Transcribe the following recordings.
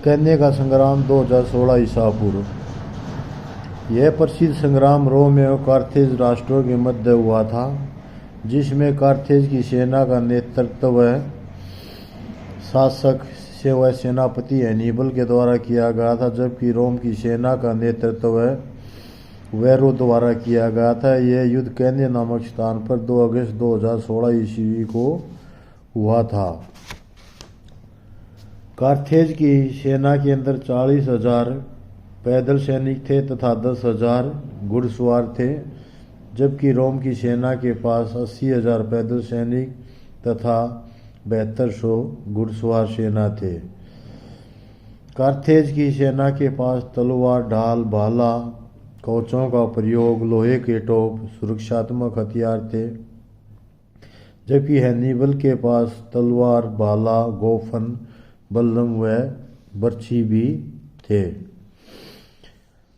कैन्य का संग्राम 2016 ईसा पूर्व। यह प्रसिद्ध संग्राम रोम एवं कार्थेज राष्ट्रों के मध्य हुआ था, जिसमें कार्थेज की सेना का नेतृत्व शासक व सेनापति हैनिबल के द्वारा किया गया था, जबकि रोम की सेना का नेतृत्व वेरो द्वारा किया गया था। यह युद्ध कैन्य नामक स्थान पर 2 अगस्त 2016 ईस्वी को हुआ था। कार्थेज की सेना के अंदर 40,000 पैदल सैनिक थे तथा 10,000 घुड़सवार थे, जबकि रोम की सेना के पास 80,000 पैदल सैनिक तथा 7200 घुड़सवार सेना थे। कार्थेज की सेना के पास तलवार, ढाल, भाला, कवचों का प्रयोग, लोहे के टोप, सुरक्षात्मक हथियार थे, जबकि हैनिबल के पास तलवार, भाला, गोफन, बल्लम व बर्छी भी थे।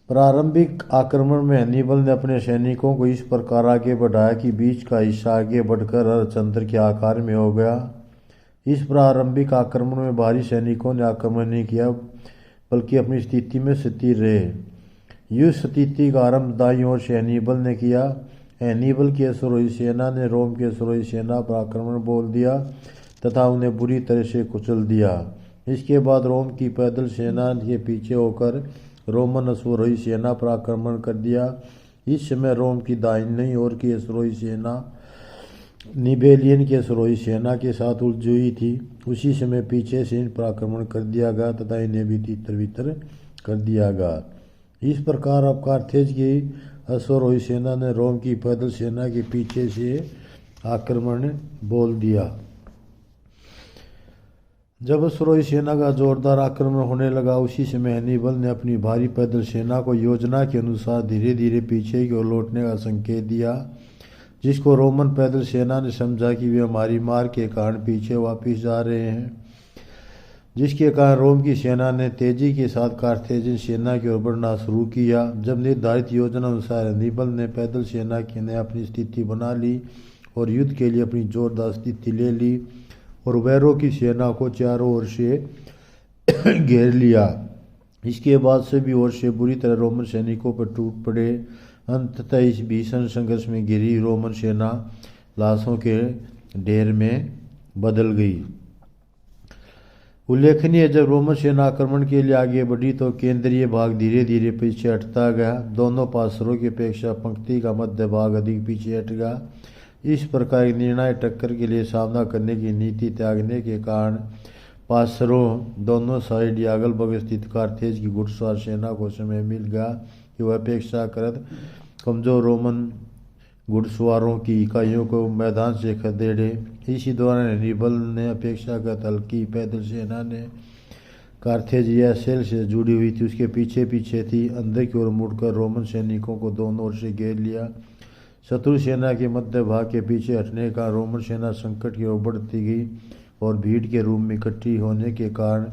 प्रारंभिक आक्रमण में हैनिबल ने अपने सैनिकों को इस प्रकार आगे बढ़ाया कि बीच का हिस्सा आगे बढ़कर अर्धचंद्र के आकार में हो गया। इस प्रारंभिक आक्रमण में बाहरी सैनिकों ने आक्रमण नहीं किया, बल्कि अपनी स्थिति में स्थिर रहे। युद्ध स्थिति का आरंभ दाईं ओर से हैनिबल ने किया। हैनिबल की अश्वारोही सेना ने रोम की अश्वारोही सेना पर आक्रमण बोल दिया तथा उन्हें बुरी तरह से कुचल दिया। इसके बाद रोम की पैदल सेना के पीछे होकर रोमन अश्वारोही सेना पर आक्रमण कर दिया। इस समय रोम की दाहिनी ओर की अश्वारोही सेना निबेलियन की अश्वारोही सेना के साथ उलझी हुई थी। उसी समय पीछे से इन पर आक्रमण कर दिया गया तथा इन्हें भी तितर-बितर कर दिया गया। इस प्रकार अब कार्थेज की अश्वारोही सेना ने रोम की पैदल सेना के पीछे से आक्रमण बोल दिया। जब अश्वारोही सेना का जोरदार आक्रमण होने लगा, उसी समय हैनिबल ने अपनी भारी पैदल सेना को योजना के अनुसार धीरे धीरे पीछे की ओर लौटने का संकेत दिया, जिसको रोमन पैदल सेना ने समझा कि वे हमारी मार के कारण पीछे वापस जा रहे हैं, जिसके कारण रोम की सेना ने तेजी के साथ कार्थेजियन सेना की ओर बढ़ना शुरू किया। जब निर्धारित योजना अनुसार हैनिबल ने पैदल सेना की ने अपनी स्थिति बना ली और युद्ध के लिए अपनी जोरदार स्थिति ले ली और वेरो की सेना को चारों ओर से घेर लिया। इसके बाद सभी ओर से बुरी तरह रोमन सैनिकों पर टूट पड़े। अंततः इस भीषण संघर्ष में घिरी रोमन सेना लाशों के ढेर में बदल गई। उल्लेखनीय, जब रोमन सेना आक्रमण के लिए आगे बढ़ी तो केंद्रीय भाग धीरे धीरे पीछे हटता गया। दोनों पार्श्वों की अपेक्षा पंक्ति का मध्य भाग अधिक पीछे हट गया। इस प्रकार निर्णायक टक्कर के लिए सामना करने की नीति त्यागने के कारण पार्श्वों दोनों साइड या अगल बगल स्थित कार्थेज की घुड़सवार सेना को समय मिल गया कि वह अपेक्षाकृत कमजोर रोमन घुड़सवारों की इकाइयों को मैदान से खदेड़े। इसी दौरान हैनिबल ने अपेक्षाकृत हल्की पैदल सेना ने कार्थेज या सेल से जुड़ी हुई थी उसके पीछे पीछे थी, अंदर की ओर मुड़कर रोमन सैनिकों को दोनों ओर से घेर लिया। शत्रु सेना के मध्य भाग के पीछे हटने का रोमन सेना संकट की ओर बढ़ती गई और भीड़ के रूप में इकट्ठी होने के कारण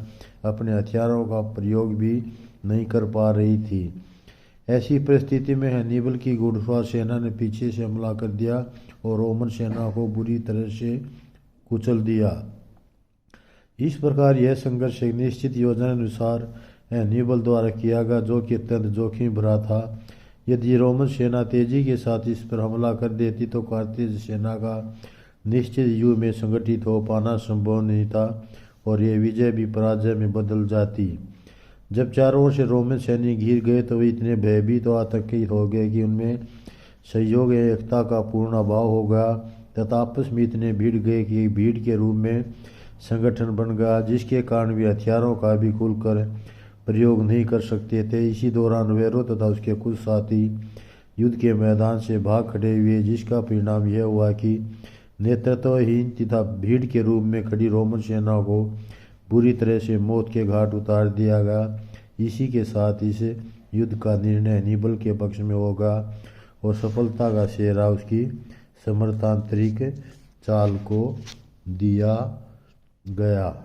अपने हथियारों का प्रयोग भी नहीं कर पा रही थी। ऐसी परिस्थिति में हैनिबल की घुड़सवार सेना ने पीछे से हमला कर दिया और रोमन सेना को बुरी तरह से कुचल दिया। इस प्रकार यह संघर्ष एक निश्चित योजना अनुसार हैनिबल द्वारा किया गया, जो कि अत्यंत जोखिम भरा था। यदि रोमन सेना तेजी के साथ इस पर हमला कर देती तो कार्थेज सेना का निश्चित युग में संगठित हो पाना संभव नहीं था और यह विजय भी पराजय में बदल जाती। जब चारों ओर से रोमन सैनिक घिर गए तो वे इतने भयभीत और आतंकित हो गए कि उनमें सहयोग या एकता का पूर्ण अभाव हो गया तथा आपस में इतने भिड़ गए कि भीड़ के रूप में संगठन बन गया, जिसके कारण वे हथियारों का भी खुलकर प्रयोग नहीं कर सकते थे। इसी दौरान वेरो तथा उसके कुछ साथी युद्ध के मैदान से भाग खड़े हुए, जिसका परिणाम यह हुआ कि नेतृत्वहीन तथा भीड़ के रूप में खड़ी रोमन सेना को बुरी तरह से मौत के घाट उतार दिया गया। इसी के साथ इस युद्ध का निर्णय हैनिबल के पक्ष में होगा और सफलता का सेहरा उसकी समर्थांतरिक चाल को दिया गया।